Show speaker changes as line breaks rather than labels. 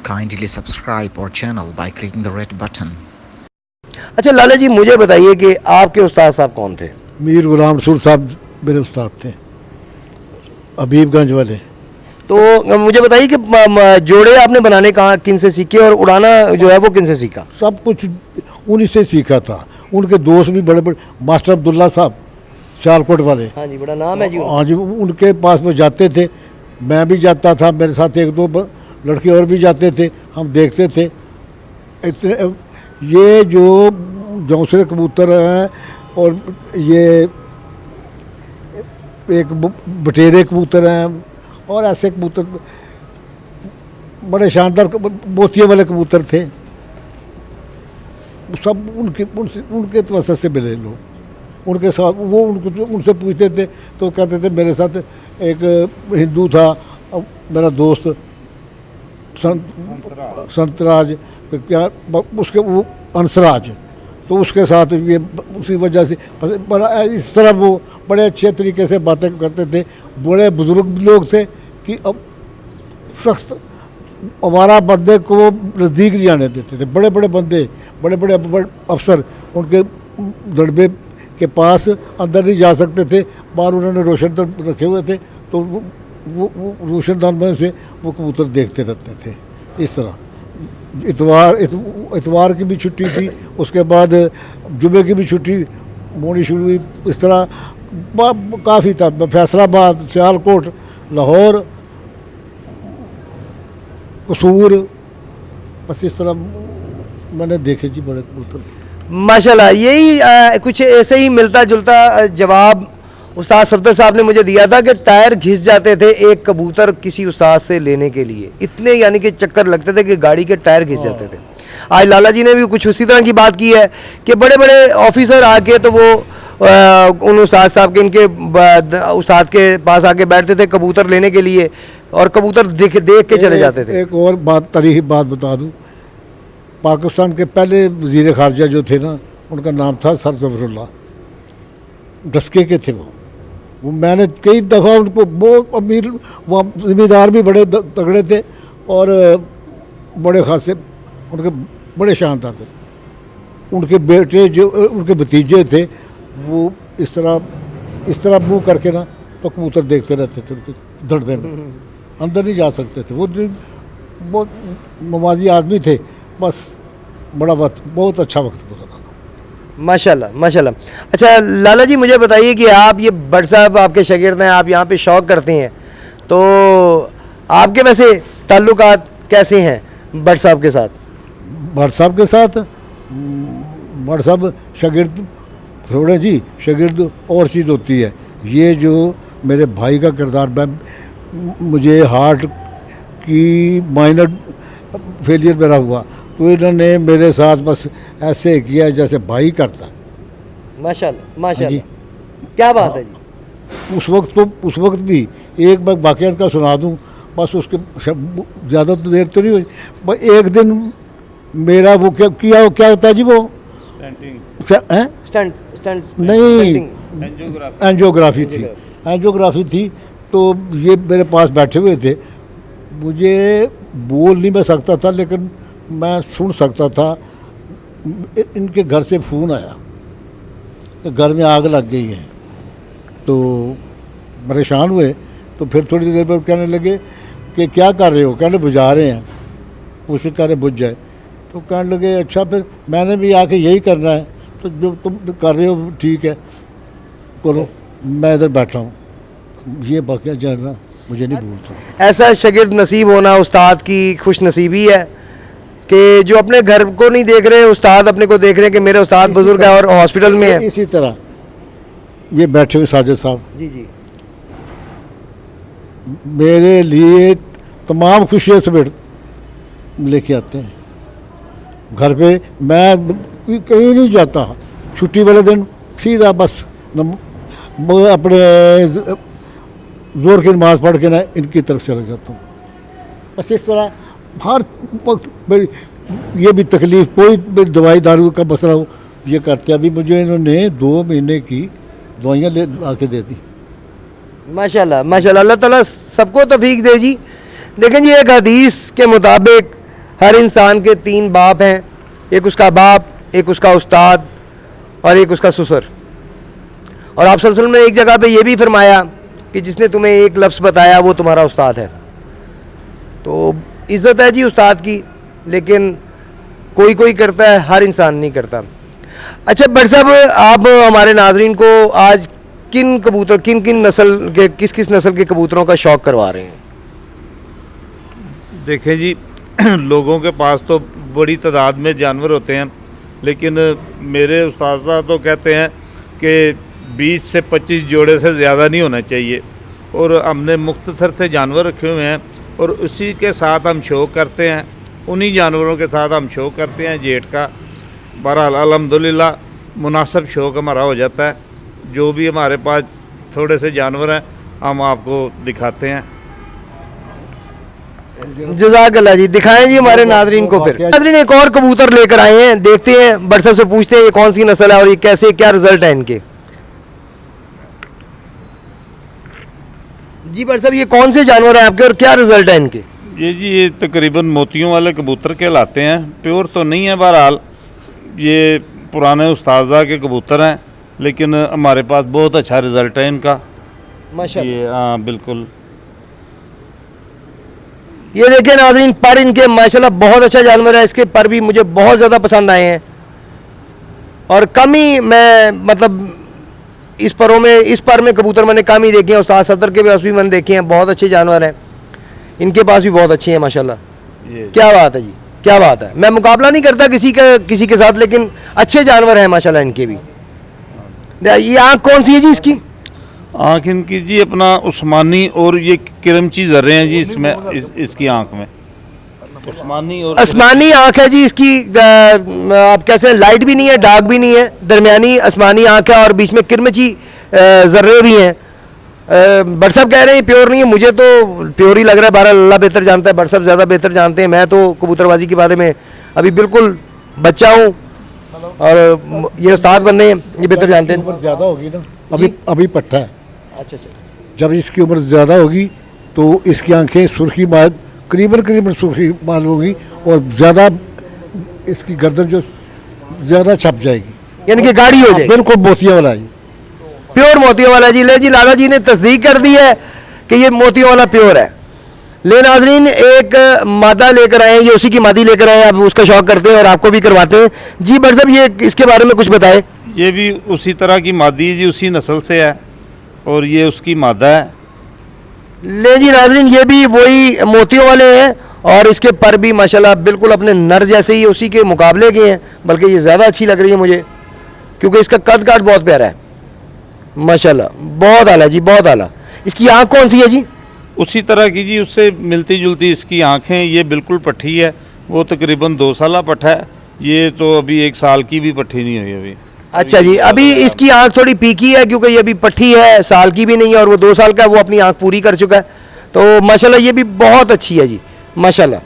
Kindly subscribe our channel by clicking the red button.
अच्छा लाला जी, मुझे बताइए कि आपके उस्ताद साहब कौन थे?
मीर गुलाम रसूल साहब मेरे उस्ताद थे, हबीबगंज वाले।
तो मुझे बताइए कि जोड़े आपने बनाने कहाँ किन से सीखे और उड़ाना जो है वो किन से सीखा?
सब कुछ उन्हीं से सीखा था। उनके दोस्त भी बड़े बड़े, मास्टर अब्दुल्ला साहब सियालकोट वाले,
हाँ जी, बड़ा नाम है जी।
हाँ जी, उनके पास वो जाते थे, मैं भी जाता था, मेरे साथ एक दो लड़के और भी जाते थे, हम देखते थे। इतने ये जो जौसरे कबूतर हैं और ये एक बटेरे कबूतर हैं और ऐसे कबूतर बड़े शानदार मोतियों वाले कबूतर थे, सब उनके वजह से मिले लोग। उनके साथ वो उनसे पूछते थे तो कहते थे मेरे साथ एक हिंदू था मेरा दोस्त संतराज, क्या उसके वो अंसराज, तो उसके साथ ये उसी वजह से बड़ा इस तरह वो बड़े अच्छे तरीके से बातें करते थे। बड़े बुज़ुर्ग लोग थे कि अब शख्स हमारा बंदे को वो नज़दीक नहीं आने देते थे। बड़े बड़े बंदे, बड़े बड़े अफसर उनके दड़बे के पास अंदर नहीं जा सकते थे, बाहर उन्होंने रोशनदान रखे हुए थे, तो वो रोशनदान में से वो कबूतर देखते रहते थे। इस तरह इतवार की भी छुट्टी थी, उसके बाद जुमे की भी छुट्टी होनी शुरू हुई। इस तरह काफ़ी था, फैसलाबाद, सियालकोट, लाहौर, कसूर, बस इस तरह मैंने देखे जी बड़े कबूतर।
माशाल्लाह, यही कुछ ऐसे ही मिलता जुलता जवाब उस्ताद सफदर साहब ने मुझे दिया था कि टायर घिस जाते थे एक कबूतर किसी उस्ताद से लेने के लिए, इतने यानी कि चक्कर लगते थे कि गाड़ी के टायर घिस जाते थे। आज लाला जी ने भी कुछ उसी तरह की बात की है कि बड़े बड़े ऑफिसर आके तो वो उन उस्ताद साहब के इनके उस्ताद के पास आके बैठते थे कबूतर लेने के लिए और कबूतर देख के चले जाते थे।
एक और बात, तारीखी बात बता दूं, पाकिस्तान के पहले वज़ीर ख़ारजा जो थे ना, उनका नाम था सर ज़फ़रुल्लाह, डस्के के थे वो मैंने कई दफ़ा उनको, बहुत अमीर, वहाँ ज़मींदार भी बड़े तगड़े थे और बड़े खासे उनके बड़े शानदार थे। उनके बेटे जो उनके भतीजे थे वो इस तरह मुँह करके ना तो कबूतर देखते रहते थे उनके दड़बे में, अंदर नहीं जा सकते थे। वो बहुत नमाजी आदमी थे, बस बड़ा वक्त, बहुत अच्छा वक्त गुजरा।
माशाल्लाह माशाल्लाह। अच्छा लाला जी, मुझे बताइए कि आप ये भट्ट साहब आपके शागिर्द हैं, आप यहाँ पे शौक़ करते हैं, तो आपके वैसे ताल्लुकात कैसे हैं भट्ट साहब के साथ?
भट्ट साहब के साथ, भट्ट साहब शागिर्द थोड़े जी, शागिर्द और चीज़ होती है। ये जो मेरे भाई का किरदार, मुझे हार्ट की माइनर फेलियर मेरा हुआ तो इन्होंने मेरे साथ बस ऐसे किया जैसे भाई करता।
माशाल्लाह माशाल्लाह, क्या बात है जी।
उस वक्त भी एक बार वाक़या का सुना दूं, बस उसके ज़्यादा तो देर तो नहीं हुई, बस एक दिन मेरा वो क्या होता है जी, वो
स्टंट
नहीं, एंजियोग्राफी थी। तो ये मेरे पास बैठे हुए थे, मुझे बोल नहीं मैं सकता था लेकिन मैं सुन सकता था। इनके घर से फ़ोन आया कि घर में आग लग गई है, तो परेशान हुए। तो फिर थोड़ी देर बाद कहने लगे कि क्या कर रहे हो, कहने बुझा रहे हैं, कोशिश करें बुझ जाए। तो कहने लगे अच्छा, फिर मैंने भी आके यही करना है, तो जो तुम कर रहे हो ठीक है करो, मैं इधर बैठा हूँ। ये वाक़या जानना मुझे नहीं भूलता।
ऐसा शागिर्द नसीब होना उस्ताद की खुश नसीबी है कि जो अपने घर को नहीं देख रहे, उस्ताद अपने को देख रहे हैं कि मेरे उस्ताद बुजुर्ग है और हॉस्पिटल में है।
इसी तरह ये बैठे हुए साजिद साहब
जी जी,
मेरे लिए तमाम खुशियाँ समेट लेके आते हैं घर पे। मैं कहीं नहीं जाता, छुट्टी वाले दिन सीधा बस अपने जोर की नमाज़ पढ़ के ना इनकी तरफ चला जाता हूँ। बस इस तरह हर वक्त ये भी तकलीफ़, कोई भी दवाई दारू का मसला हो, ये करते। अभी मुझे इन्होंने 2 महीने की दवाइयाँ ले आके दे दी।
माशाल्लाह माशाल्लाह, अल्लाह ताला सबको तौफीक दे जी। देखें जी, एक हदीस के मुताबिक हर इंसान के 3 बाप हैं, एक उसका बाप, एक उसका उस्ताद और एक उसका ससुर। और आप सल्लल्लाहु अलैहि वसल्लम ने एक जगह पे ये भी फरमाया कि जिसने तुम्हें एक लफ्ज़ बताया वो तुम्हारा उस्ताद है। तो इज़्ज़त है जी उस्ताद की, लेकिन कोई कोई करता है, हर इंसान नहीं करता। अच्छा भट्ट साहब, आप हमारे नाजरीन को आज किन कबूतर, किन किन नस्ल के, किस किस नस्ल के कबूतरों का शौक़ करवा रहे हैं?
देखें जी, लोगों के पास तो बड़ी तादाद में जानवर होते हैं, लेकिन मेरे उस्ताद साहब तो कहते हैं कि 20 से 25 जोड़े से ज़्यादा नहीं होना चाहिए। और हमने मुख्तसर से जानवर रखे हुए हैं और उसी के साथ हम शो करते हैं, उन्हीं जानवरों के साथ हम शो करते हैं जेठ का। बहरहाल अल्हम्दुलिल्लाह मुनासिब शौक़ हमारा हो जाता है। जो भी हमारे पास थोड़े से जानवर हैं हम आपको दिखाते हैं।
जज़ाकल्लाह जी, दिखाएं जी हमारे नाजरीन को। फिर नाजरीन एक और कबूतर लेकर आए हैं, देखते हैं, भट्ट साहब से पूछते हैं ये कौन सी नस्ल है और ये कैसे, क्या रिजल्ट है इनके। जी भट्ट साहब, ये कौन से जानवर हैं आपके और क्या रिजल्ट है इनके?
ये तकरीबन मोतियों वाले कबूतर कहलाते हैं। प्योर तो नहीं है, बहरहाल ये पुराने उस्तादा के कबूतर हैं, लेकिन हमारे पास बहुत अच्छा रिज़ल्ट है इनका
माशाल्लाह।
ये हाँ बिल्कुल।
ये देखिए नाज़रीन, पर इनके माशाल्लाह बहुत अच्छा जानवर है। इसके पर भी मुझे बहुत ज़्यादा पसंद आए हैं और कम ही मैं मतलब इस पर में कबूतर मैंने कम ही देखे हैं। उस्ताद सदर के पास भी मैंने देखे हैं, बहुत अच्छे जानवर हैं। इनके पास भी बहुत अच्छे हैं माशाल्लाह। क्या बात है जी, क्या बात है। मैं मुकाबला नहीं करता किसी के साथ, लेकिन अच्छे जानवर हैं माशाल्लाह इनके भी। ये आँख कौन सी है जी इसकी?
आँख इनकी जी अपना उस्मानी और ये किरमची ज़र्रे हैं जी इसमें, इसकी आँख में उस्मानी और
आसमानी आँख है जी इसकी। आप कैसे, लाइट भी नहीं है, डार्क भी नहीं है, दरमियानी आसमानी आँख है और बीच में किरमची ज़र्रे भी हैं। भट्ट साहब कह रहे हैं प्योर नहीं है, मुझे तो प्योर ही लग रहा है। बहरहाल अल्लाह बेहतर जानता है, भट्ट साहब ज़्यादा बेहतर जानते हैं। मैं तो कबूतरबाजी के बारे में अभी बिल्कुल बच्चा हूँ और ये उस्ताद बनने ये बेहतर जानते हैं।
उम्र ज़्यादा होगी ना, अभी पट्टा है।
अच्छा अच्छा,
जब इसकी उम्र ज़्यादा होगी तो इसकी आंखें सुर्खी माल करीबन सुर्खी माल होगी और ज़्यादा इसकी गर्दन जो ज़्यादा छप जाएगी,
यानी कि गाड़ी हो जाएगी।
बिल्कुल मोतिया वाला है,
प्योर मोतियों वाला जी। ले जी, लाला जी ने तस्दीक कर दी है कि ये मोतियों वाला प्योर है। ले नाजरीन, एक मादा लेकर आए हैं, ये उसी की मादी लेकर आए हैं। आप उसका शौक करते हैं और आपको भी करवाते हैं जी। भट्ट साहब ये इसके बारे में कुछ बताएं।
ये भी उसी तरह की मादी है जी, उसी नस्ल से है और ये उसकी मादा है।
ले जी नाजरीन, ये भी वही मोतियों वाले हैं और इसके पर भी माशाल्लाह बिल्कुल अपने नर जैसे ही उसी के मुकाबले के हैं, बल्कि ये ज़्यादा अच्छी लग रही है मुझे क्योंकि इसका कद काट बहुत प्यारा है माशाल्लाह, बहुत आला जी, बहुत आला। इसकी आँख कौन सी है जी?
उसी तरह की जी, उससे मिलती जुलती इसकी आँखें। ये बिल्कुल पट्टी है, वो तकरीबन 2 साल पट्टा है। ये तो अभी 1 साल की भी पट्टी नहीं हुई अभी।
अच्छा जी, अभी इसकी आंख थोड़ी पीकी है क्योंकि ये अभी पट्टी है, साल की भी नहीं है और वो 2 साल का है, वो अपनी आंख पूरी कर चुका है। तो माशाल्लाह ये भी बहुत अच्छी है जी माशाल्लाह।